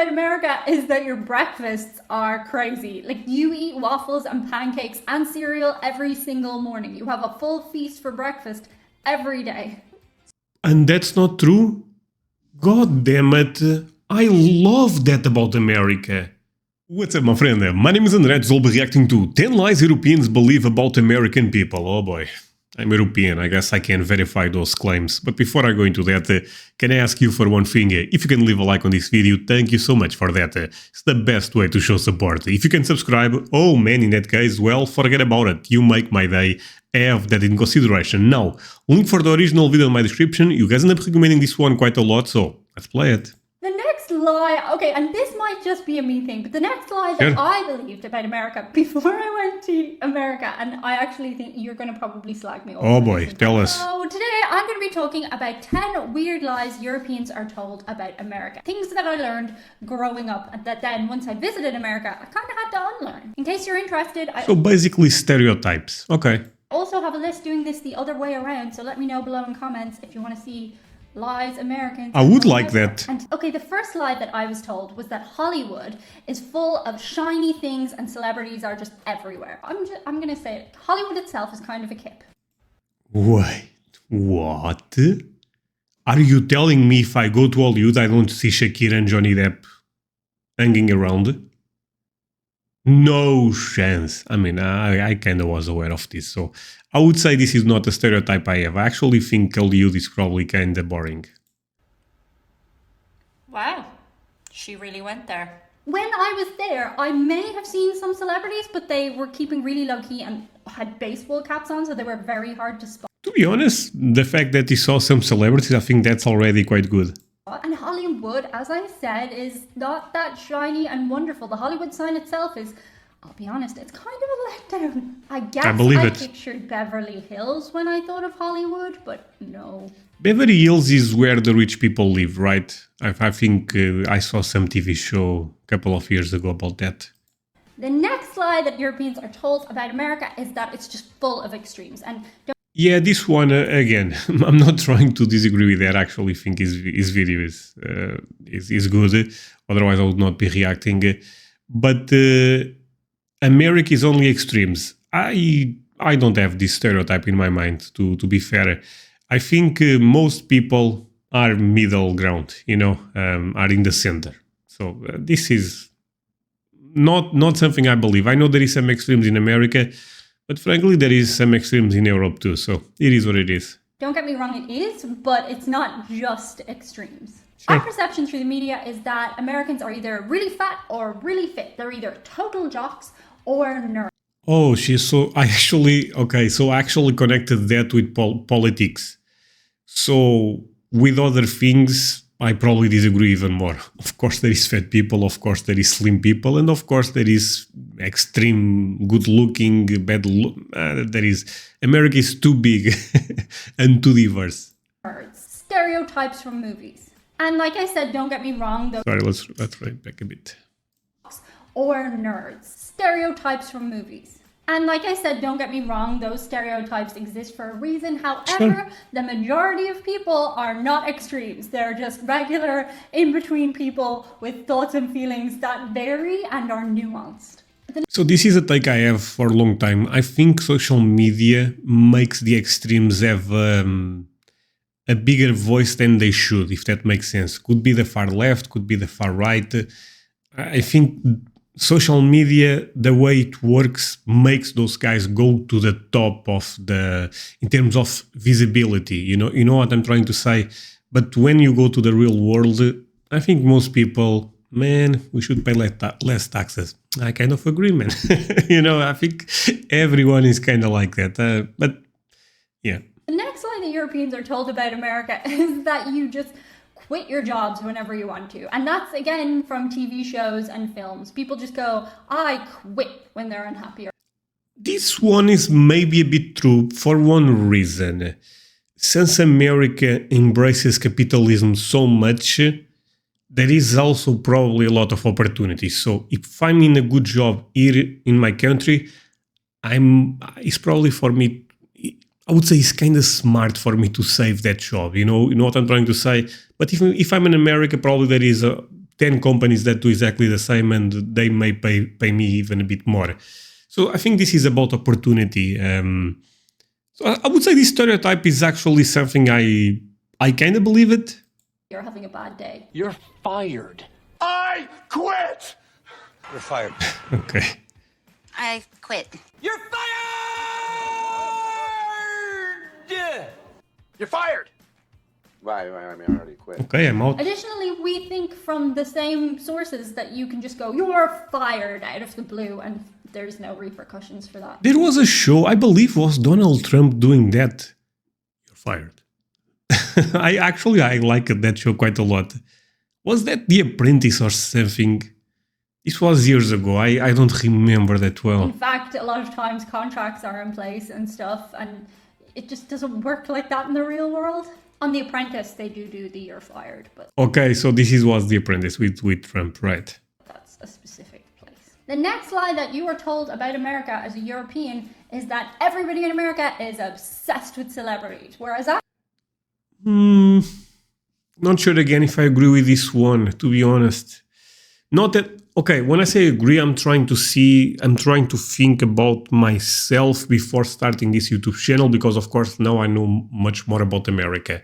about America is that your breakfasts are crazy. Like, you eat waffles and pancakes and cereal every single morning. You have a full feast for breakfast every day. And that's not true? God damn it, I love that about America. What's up, my friend? My name is André, and I'll be reacting to 10 lies Europeans believe about American people. Oh boy, I'm European, I guess I can verify those claims. But before I go into that, can I ask you for one thing? If you can leave a like on this video, thank you so much for that. It's the best way to show support. If you can subscribe, oh man, in that case, well, forget about it. You make my day. Have that in consideration. Now, link for the original video in my description. You guys end up recommending this one quite a lot, so let's play it. The next lie, okay, and this might just be a me thing, but the next lie that I believed about America before I went to America, and I actually think you're going to probably slag me off. Oh boy, tell us. So today I'm going to be talking about 10 weird lies Europeans are told about America. Things that I learned growing up, and that then once I visited America, I kind of had to unlearn. In case you're interested, So basically stereotypes, okay. Also have a list doing this the other way around, so let me know below in comments if you want to see lies Americans. I would like that. And okay, the first lie that I was told was that Hollywood is full of shiny things and celebrities are just everywhere. I'm gonna say it. Hollywood itself is kind of a kip. Wait, what? Are you telling me if I go to Hollywood I don't see Shakira and Johnny Depp hanging around? No chance. I mean, I kind of was aware of this, so I would say this is not a stereotype I have. I actually think Hollywood is probably kind of boring. Wow, she really went there. When I was there, I may have seen some celebrities, but they were keeping really low-key and had baseball caps on, so they were very hard to spot. To be honest, the fact that you saw some celebrities, I think that's already quite good. And Hollywood, as I said, is not that shiny and wonderful. The Hollywood sign itself is, I'll be honest, it's kind of a letdown. I guess I pictured Beverly Hills when I thought of Hollywood, but no. Beverly Hills is where the rich people live, right? I think I saw some TV show a couple of years ago about that. The next lie that Europeans are told about America is that it's just full of extremes. And yeah, this one, again, I'm not trying to disagree with that. I actually think his video is good. Otherwise, I would not be reacting. But America is only extremes. I don't have this stereotype in my mind, to be fair. I think most people are middle ground, you know, are in the center. So this is not something I believe. I know there is some extremes in America, but frankly, there is some extremes in Europe too, so it is what it is. Don't get me wrong, it is, but it's not just extremes. Sure. Our perception through the media is that Americans are either really fat or really fit. They're either total jocks or nerds. Oh, I actually connected that with politics. So with other things, I probably disagree even more. Of course, there is fat people, of course, there is slim people, and of course, there is extreme good-looking, bad look. America is too big and too diverse. Stereotypes from movies. And like I said, don't get me wrong, though. Sorry, let's write back a bit. Or nerds. Stereotypes from movies. And like I said, don't get me wrong, those stereotypes exist for a reason. However, the majority of people are not extremes. They're just regular, in-between people with thoughts and feelings that vary and are nuanced. So this is a take I have for a long time. I think social media makes the extremes have a bigger voice than they should, if that makes sense. Could be the far left, could be the far right. I think social media, the way it works, makes those guys go to the top of in terms of visibility. You know what I'm trying to say? But when you go to the real world, I think most people, man, we should pay less taxes. I kind of agree, man. I think everyone is kind of like that. But yeah. The next lie that Europeans are told about America is that you just quit your jobs whenever you want to. And that's, again, from TV shows and films. People just go, I quit when they're unhappy. This one is maybe a bit true for one reason. Since America embraces capitalism so much, there is also probably a lot of opportunities. So if I'm in a good job here in my country, it's probably for me, I would say it's kind of smart for me to save that job. You know what I'm trying to say? But if I'm in America, probably there is 10 companies that do exactly the same, and they may pay me even a bit more. So I think this is about opportunity. So I would say this stereotype is actually something I kind of believe it. You're having a bad day. You're fired. I quit! You're fired. Okay. I quit. You're fired! You're fired! Why? I mean, I already quit. Okay, I'm out. Additionally, we think from the same sources that you can just go, you're fired out of the blue, and there's no repercussions for that. There was a show, I believe was Donald Trump doing that. You're fired. I liked that show quite a lot. Was that The Apprentice or something? This was years ago. I don't remember that well. In fact, a lot of times contracts are in place and stuff, and it just doesn't work like that in the real world. On The Apprentice, they do the you're fired, but Okay, so this was The Apprentice with Trump, right? that's a specific place. The next lie that you are told about America as a European is that everybody in America is obsessed with celebrities, whereas Not sure again if I agree with this one, to be honest. Not that, okay, when I say agree, I'm trying to think about myself before starting this YouTube channel, because of course now I know much more about America.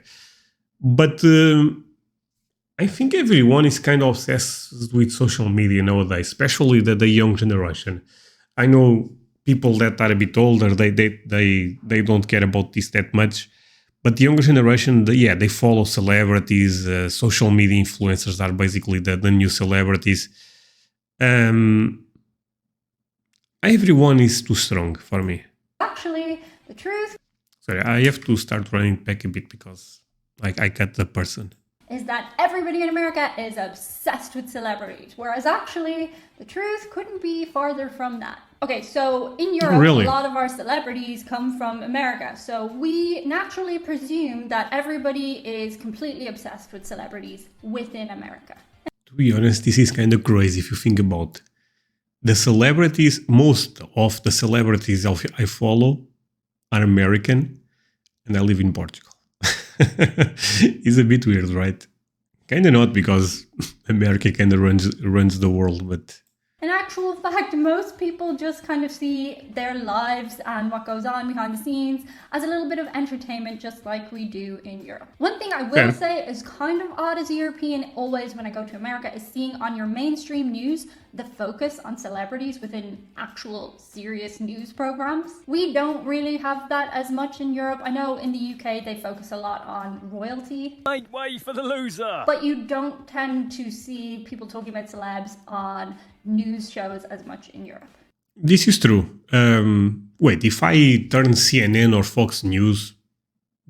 But I think everyone is kind of obsessed with social media nowadays, especially the young generation. I know people that are a bit older, they don't care about this that much. But the younger generation, they follow celebrities. Social media influencers are basically the new celebrities. Everyone is too strong for me. actually, the truth Sorry, I have to start running back a bit because I cut the person. is that everybody in America is obsessed with celebrities, whereas actually the truth couldn't be farther from that. Okay, so in Europe, Really? a lot of our celebrities come from America, so we naturally presume that everybody is completely obsessed with celebrities within America. To be honest, this is kind of crazy if you think about the celebrities. Most of the celebrities I follow are American, and I live in Portugal. It's a bit weird, right? Kind of not, because America kind of runs the world, but In actual fact, most people just kind of see their lives and what goes on behind the scenes as a little bit of entertainment, just like we do in Europe. One thing I will say is kind of odd as a European, always when I go to America, is seeing on your mainstream news the focus on celebrities within actual serious news programs. We don't really have that as much in Europe. I know in the UK they focus a lot on royalty. Make way for the loser! But you don't tend to see people talking about celebs on news shows as much in Europe. this is true. Wait, if I turn CNN or Fox News,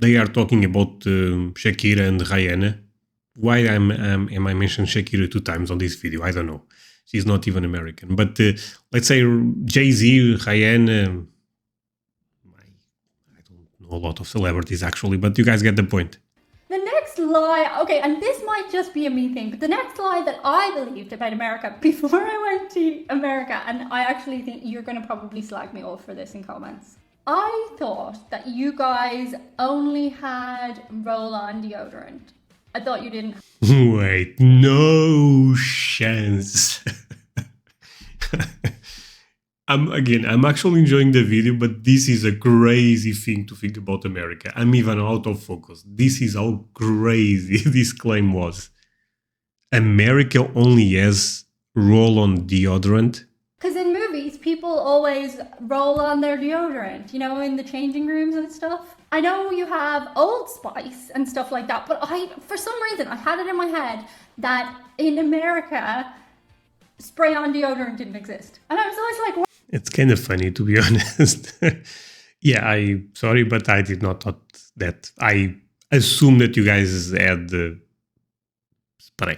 they are talking about Shakira and Rihanna. Why am I mentioning Shakira 2 times on this video? I don't know. She's not even American. But let's say Jay-Z, Rihanna. I don't know a lot of celebrities actually, but you guys get the point. The next lie, okay, and this might just be a me thing, but the next lie that I believed about America before I went to America, and I actually think you're going to probably slag me off for this in comments. I thought that you guys only had roll-on deodorant. I thought you didn't. Wait, no chance. I'm actually enjoying the video, but this is a crazy thing to think about America. I'm even out of focus. This is how crazy this claim was. America only has roll-on deodorant. Because in movies, people always roll on their deodorant, you know, in the changing rooms and stuff. I know you have Old Spice and stuff like that, but for some reason, I had it in my head that in America, spray-on deodorant didn't exist. And I was always like, what? It's kind of funny, to be honest. Yeah, sorry, but I did not thought that. I assume that you guys had spray.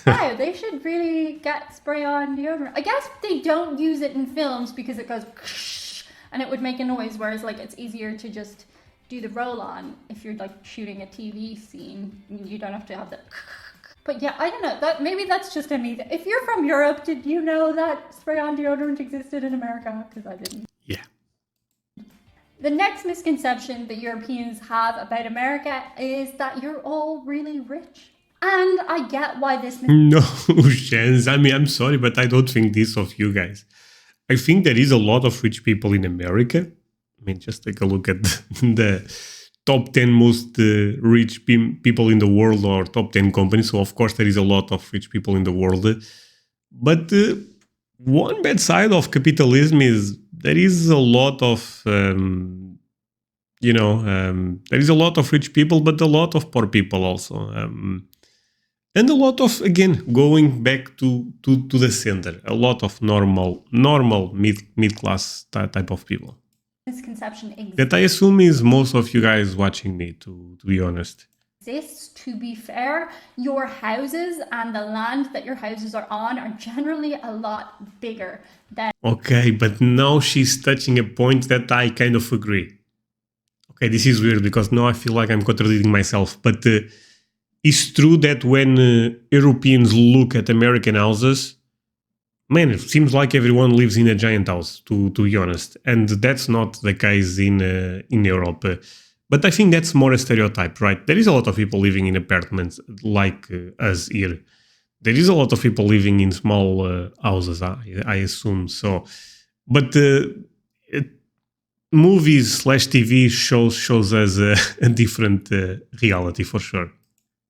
Wow, they should really get spray-on deodorant. I guess they don't use it in films because it goes and it would make a noise, whereas like it's easier to just do the roll-on if you're like shooting a TV scene. You don't have to have the. But yeah, I don't know. Maybe that's just a me. If you're from Europe, did you know that spray-on deodorant existed in America? Because I didn't. Yeah. The next misconception that Europeans have about America is that you're all really rich. And I get why this No chance. I mean, I'm sorry, but I don't think this of you guys. I think there is a lot of rich people in America. I mean, just take a look at the top 10 most rich people in the world, or top 10 companies. So, of course, there is a lot of rich people in the world. But one bad side of capitalism is there is a lot of, there is a lot of rich people, but a lot of poor people also. And a lot of, again, going back to the center, a lot of normal mid-class type of people. misconception exists. That I assume is most of you guys watching me, to be honest. To be fair, your houses and the land that your houses are on are generally a lot bigger than... Okay, but now she's touching a point that I kind of agree. Okay, this is weird because now I feel like I'm contradicting myself, but it's true that when Europeans look at American houses, man, it seems like everyone lives in a giant house, to be honest. And that's not the case in Europe. But I think that's more a stereotype, right? There is a lot of people living in apartments like us here. There is a lot of people living in small houses, I assume so. But movies/TV shows us a different reality for sure.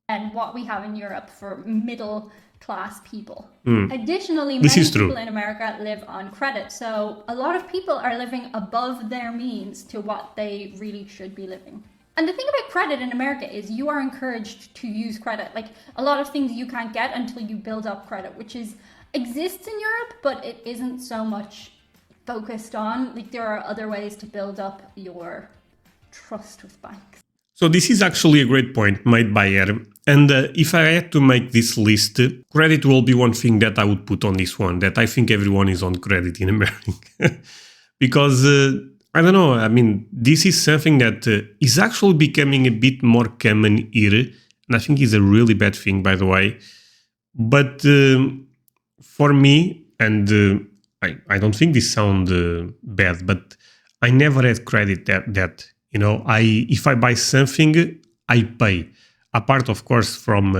And what we have in Europe for middle class people. Additionally, This many is true. people in America live on credit. So a lot of people are living above their means to what they really should be living. And the thing about credit in America is you are encouraged to use credit. Like a lot of things you can't get until you build up credit, which exists in Europe, but it isn't so much focused on. Like there are other ways to build up your trust with banks. So this is actually a great point made by Adam. And if I had to make this list, credit will be one thing that I would put on this one, that I think everyone is on credit in America. Because, I don't know, I mean, this is something that is actually becoming a bit more common here. And I think is a really bad thing, by the way. But for me, and I don't think this sounds bad, but I never had credit that you know, if I buy something, I pay. Apart, of course, from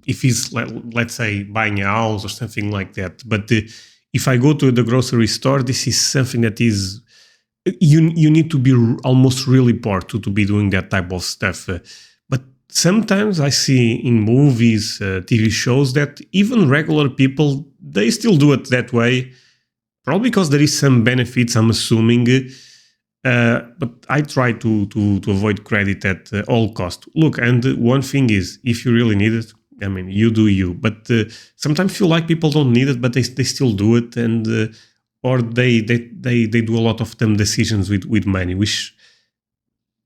if it's, let's say, buying a house or something like that. But if I go to the grocery store, this is something that is... You need to be almost really poor to be doing that type of stuff. But sometimes I see in movies, TV shows, that even regular people, they still do it that way. Probably because there is some benefits, I'm assuming. But I try to avoid credit at all cost. Look, and one thing is, if you really need it, I mean, you do you. But sometimes feel like people don't need it, but they still do it, and or they do a lot of dumb decisions with money, which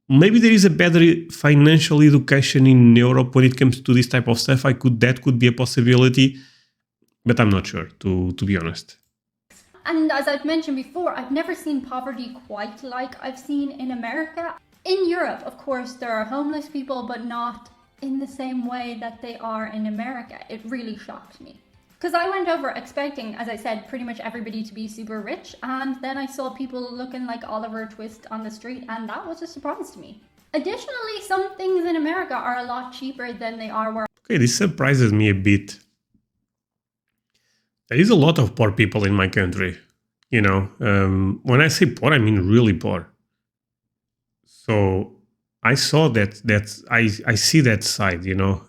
maybe there is a better financial education in Europe when it comes to this type of stuff. That could be a possibility, but I'm not sure, to be honest. And as I've mentioned before, I've never seen poverty quite like I've seen in America. In Europe, of course, there are homeless people, but not in the same way that they are in America. It really shocked me. Because I went over expecting, as I said, pretty much everybody to be super rich, and then I saw people looking like Oliver Twist on the street, and that was a surprise to me. Additionally, some things in America are a lot cheaper than they are where... Okay, this surprises me a bit. There is a lot of poor people in my country, you know. When I say poor, I mean really poor. So I saw that I see that side, you know.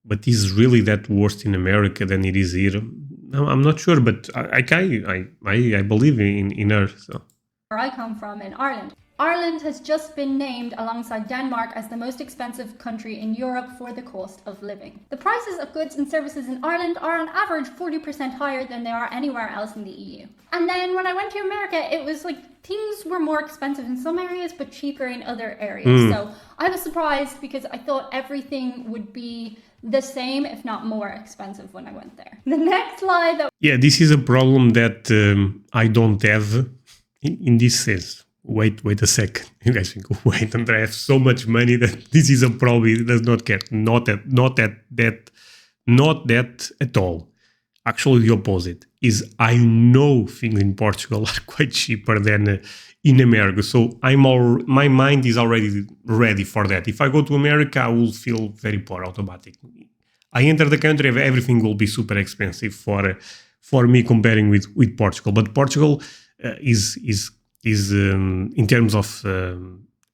But is really that worse in America than it is here? No, I'm not sure, but I believe in her. So. Where I come from in Ireland. Ireland has just been named alongside Denmark as the most expensive country in Europe for the cost of living. The prices of goods and services in Ireland are on average 40% higher than they are anywhere else in the EU. And then when I went to America, it was like things were more expensive in some areas but cheaper in other areas. So I was surprised because I thought everything would be the same, if not more expensive when I went there. The next slide that... Yeah, this is a problem that I don't have in this sense. Wait a second. You guys think, wait, André, I have so much money that this is a problem. He does not care. Not that at all. Actually, the opposite. is I know things in Portugal are quite cheaper than in America. So my mind is already ready for that. If I go to America, I will feel very poor automatically. I enter the country, everything will be super expensive for me comparing with Portugal. But Portugal is in terms of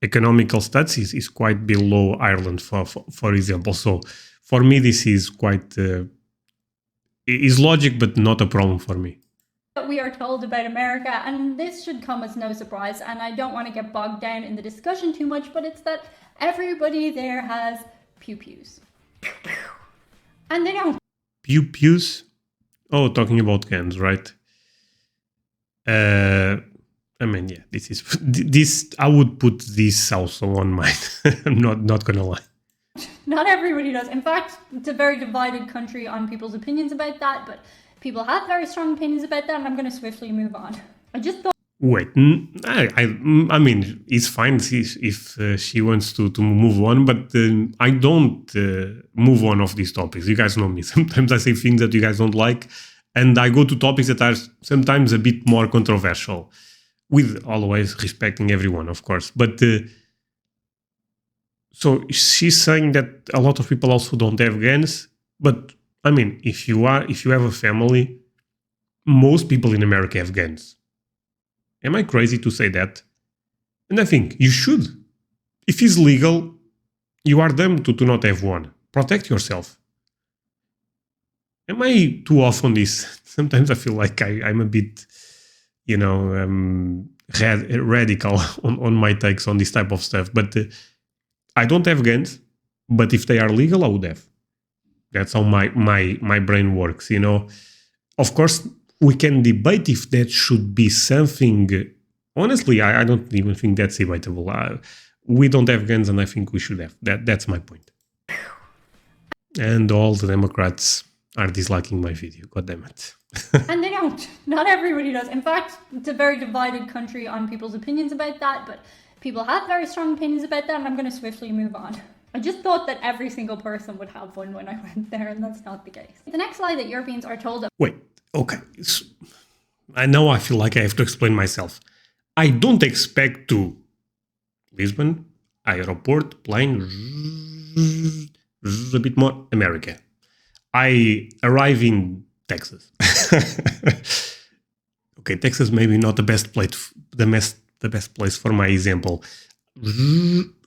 economical stats is quite below Ireland, for example. So for me, this is quite is logic, but not a problem for me. We are told about America, and this should come as no surprise, and I don't want to get bogged down in the discussion too much, but it's that everybody there has pew-pews. And they don't. Pew-pews? Oh, talking about guns, right? I mean, yeah, this. I would put this also on mine. I'm not gonna lie. Not everybody does. In fact, it's a very divided country on people's opinions about that, but people have very strong opinions about that, and I'm going to swiftly move on. I just thought... Wait, I mean, it's fine if she wants to move on, but I don't move on of these topics. You guys know me. Sometimes I say things that you guys don't like, and I go to topics that are sometimes a bit more controversial, with always respecting everyone, of course. But so she's saying that a lot of people also don't have guns, but I mean, if you have a family, most people in America have guns. Am I crazy to say that? And I think you should. If it's legal, you are dumb to not have one. Protect yourself. Am I too off on this? Sometimes I feel like I'm a bit, radical on my takes on this type of stuff. But I don't have guns, but if they are legal, I would have. That's how my brain works, Of course, we can debate if that should be something. Honestly, I don't even think that's debatable. We don't have guns, and I think we should have. That's my point. And all the Democrats are disliking my video. God damn it. And they don't. Not everybody does. In fact, it's a very divided country on people's opinions about that, but people have very strong opinions about that, and I'm going to swiftly move on. I just thought that every single person would have one when I went there, and that's not the case. The next lie that Europeans are told... Wait, okay. I know I feel like I have to explain myself. I don't expect to... Lisbon, airport, plane... A bit more America. I arrive in Texas. Okay, Texas maybe not the best place, the best place for my example.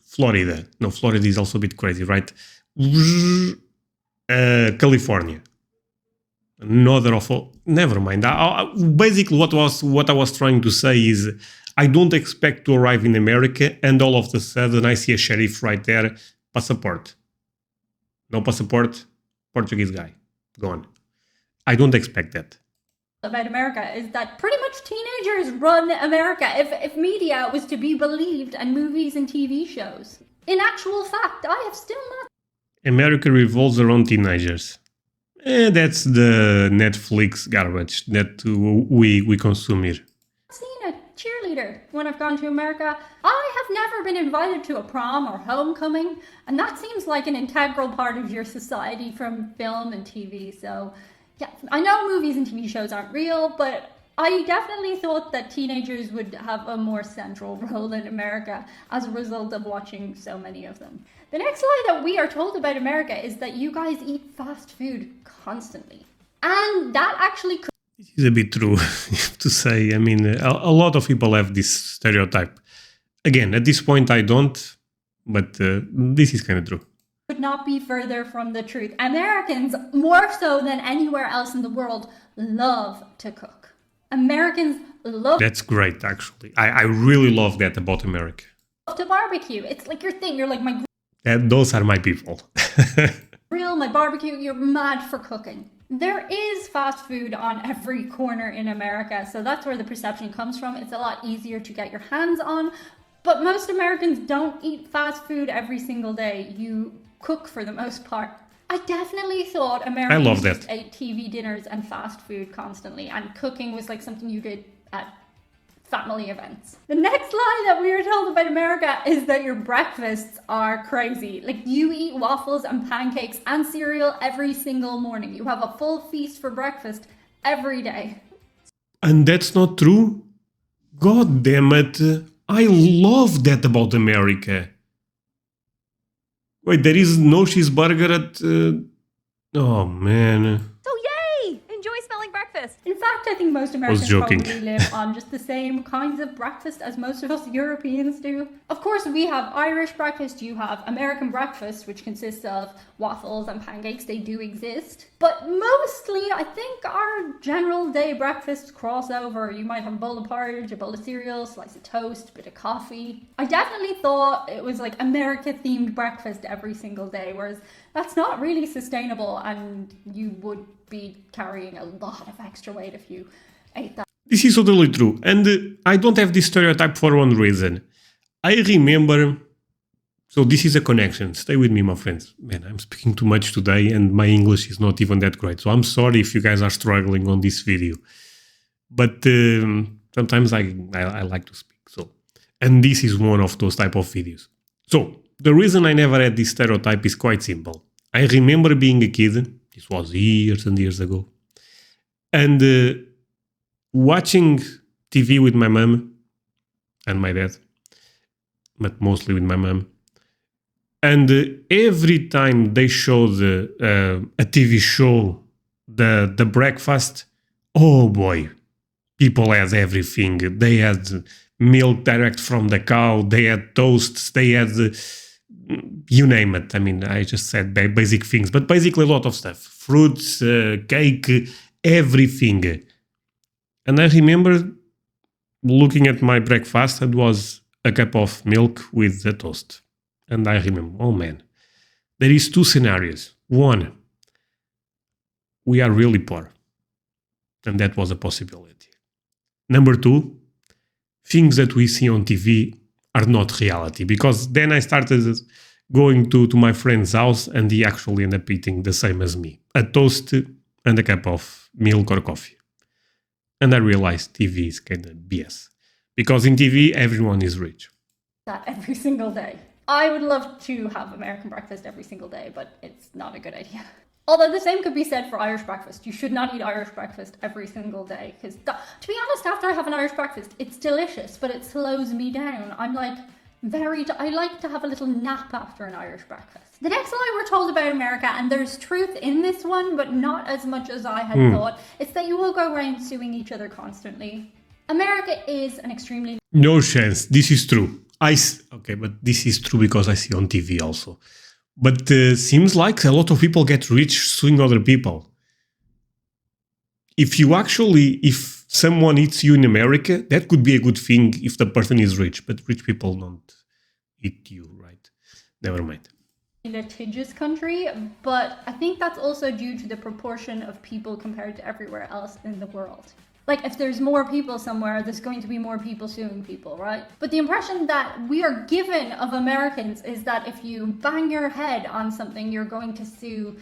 Florida. No, Florida is also a bit crazy, right? California. Another awful... Never mind. Basically, what I was trying to say is I don't expect to arrive in America and all of a sudden I see a sheriff right there. Passport. No passport. Portuguese guy. Gone. I don't expect that. About America is that pretty much teenagers run America, if media was to be believed and movies and TV shows. In actual fact, I have still not... America revolves around teenagers. That's the Netflix garbage that we consume here. Seen a cheerleader when I've gone to America. I have never been invited to a prom or homecoming, and that seems like an integral part of your society from film and TV, so... Yeah, I know movies and TV shows aren't real, but I definitely thought that teenagers would have a more central role in America as a result of watching so many of them. The next lie that we are told about America is that you guys eat fast food constantly. And that actually could... It is a bit true to say. I mean, a lot of people have this stereotype. Again, at this point I don't, but this is kind of true. Could not be further from the truth. Americans, more so than anywhere else in the world, love to cook. Americans love... That's great, actually. I really love that about America. To barbecue. It's like your thing. You're like my... Those are my people. Grill, my barbecue. You're mad for cooking. There is fast food on every corner in America, so that's where the perception comes from. It's a lot easier to get your hands on, but most Americans don't eat fast food every single day. You cook for the most part. I definitely thought Americans just ate TV dinners and fast food constantly, and cooking was like something you did at family events. The next lie that we were told about America is that your breakfasts are crazy. Like, you eat waffles and pancakes and cereal every single morning. You have a full feast for breakfast every day. And that's not true? God damn it. I love that about America. Wait, there is no cheeseburger at... Oh, man. So yay! Enjoy smelling breakfast. In fact, I think most Americans joking. probably live on just the same kinds of breakfast as most of us Europeans do. Of course, we have Irish breakfast, you have American breakfast, which consists of waffles and pancakes. They do exist. But mostly, I think our general day breakfasts cross over. You might have a bowl of porridge, a bowl of cereal, slice of toast, bit of coffee. I definitely thought it was like America-themed breakfast every single day, whereas that's not really sustainable, and you would be carrying a lot of extra weight if you ate that. This is totally true. And I don't have this stereotype for one reason. I remember... So this is a connection. Stay with me, my friends. Man, I'm speaking too much today and my English is not even that great. So I'm sorry if you guys are struggling on this video. But sometimes I like to speak. So, and this is one of those type of videos. So the reason I never had this stereotype is quite simple. I remember being a kid. This was years and years ago. And watching TV with my mom and my dad. But mostly with my mom. And every time they showed a TV show, the breakfast, oh boy, people had everything. They had milk direct from the cow, they had toasts, they had, you name it. I mean, I just said basic things, but basically a lot of stuff. Fruits, cake, everything. And I remember looking at my breakfast, it was a cup of milk with a toast. And I remember, oh man, there is two scenarios. One, we are really poor. And that was a possibility. Number two, things that we see on TV are not reality. Because then I started going to my friend's house and he actually ended up eating the same as me. A toast and a cup of milk or coffee. And I realized TV is kind of BS. Because in TV, everyone is rich. That every single day. I would love to have American breakfast every single day, but it's not a good idea. Although the same could be said for Irish breakfast. You should not eat Irish breakfast every single day. Because, to be honest, after I have an Irish breakfast, it's delicious, but it slows me down. I'm like, I like to have a little nap after an Irish breakfast. The next lie we're told about America, and there's truth in this one, but not as much as I had thought, it's that you will go around suing each other constantly. America is an extremely... No chance. This is true. Okay, but this is true because I see on TV also. But seems like a lot of people get rich suing other people. If someone eats you in America, that could be a good thing if the person is rich. But rich people don't eat you, right? Never mind. litigious country, but I think that's also due to the proportion of people compared to everywhere else in the world. Like, if there's more people somewhere, there's going to be more people suing people, right? But the impression that we are given of Americans is that if you bang your head on something, you're going to sue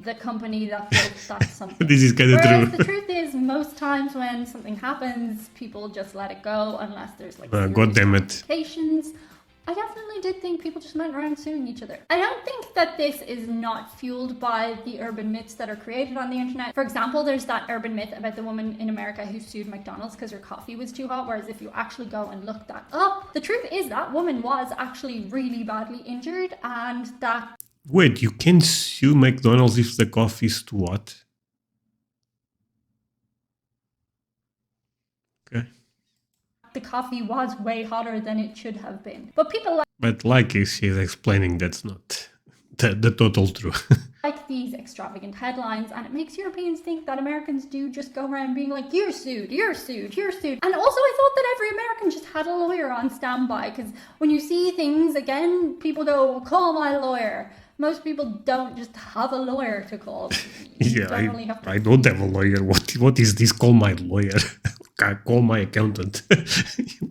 the company that built that something. This is kind of Whereas true. the truth is, most times when something happens, people just let it go unless there's like God damn it. ramifications. I definitely did think people just went around suing each other. I don't think that this is not fueled by the urban myths that are created on the internet. For example, there's that urban myth about the woman in America who sued McDonald's because her coffee was too hot, whereas if you actually go and look that up, the truth is that woman was actually really badly injured, and that... Wait, you can sue McDonald's if the coffee is too hot? Okay. the coffee was way hotter than it should have been. But people But like she's explaining, that's not the total truth. like these extravagant headlines, and it makes Europeans think that Americans do just go around being like, you're sued, you're sued, you're sued. And also I thought that every American just had a lawyer on standby, because when you see things, again, people go, well, call my lawyer. Most people don't just have a lawyer to call. Yeah, I don't have a lawyer. What is this? Call my lawyer. Call my accountant.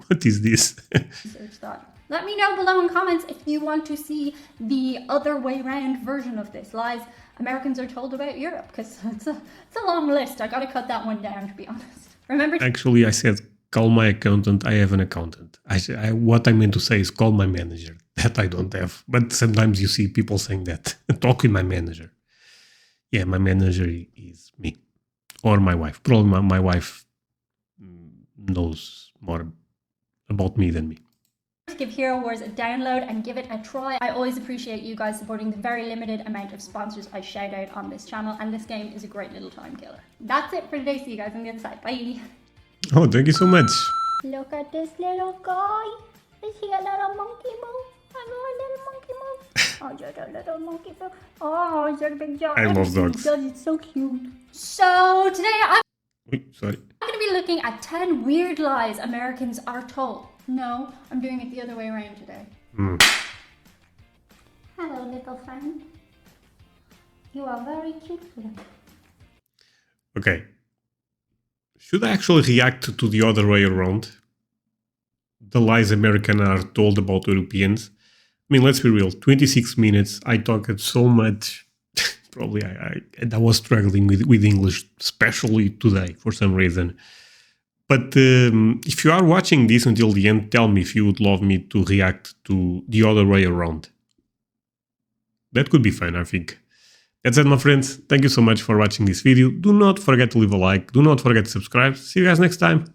What is this? Research that. Let me know below in comments if you want to see the other way round version of this. Lies Americans are told about Europe, because it's a long list. I gotta cut that one down, to be honest. Remember? Actually, I said call my accountant. I have an accountant. What I meant to say is call my manager. That I don't have. But sometimes you see people saying that. Talk with my manager. Yeah, my manager is me. Or my wife. Probably my wife knows more about me than me. Give Hero Wars a download and give it a try. I always appreciate you guys supporting the very limited amount of sponsors I shout out on this channel, and this game is a great little time killer. That's it for today. See you guys on the other side. Bye. Oh, thank you so much. Look at this little guy. Is he a little monkey move? A little monkey move. Oh, just a little monkey move. Oh, he's got a big jaw. I love dogs. It's so cute. So today I'm Sorry. going to be looking at 10 weird lies Americans are told. No, I'm doing it the other way around today. Hello, little friend. You are very cute. Okay. Should I actually react to the other way around? The lies Americans are told about Europeans? I mean, let's be real. 26 minutes, I talked so much. Probably I was struggling with English, especially today, for some reason. But if you are watching this until the end, tell me if you would love me to react to the other way around. That could be fun, I think. That's it, my friends. Thank you so much for watching this video. Do not forget to leave a like. Do not forget to subscribe. See you guys next time.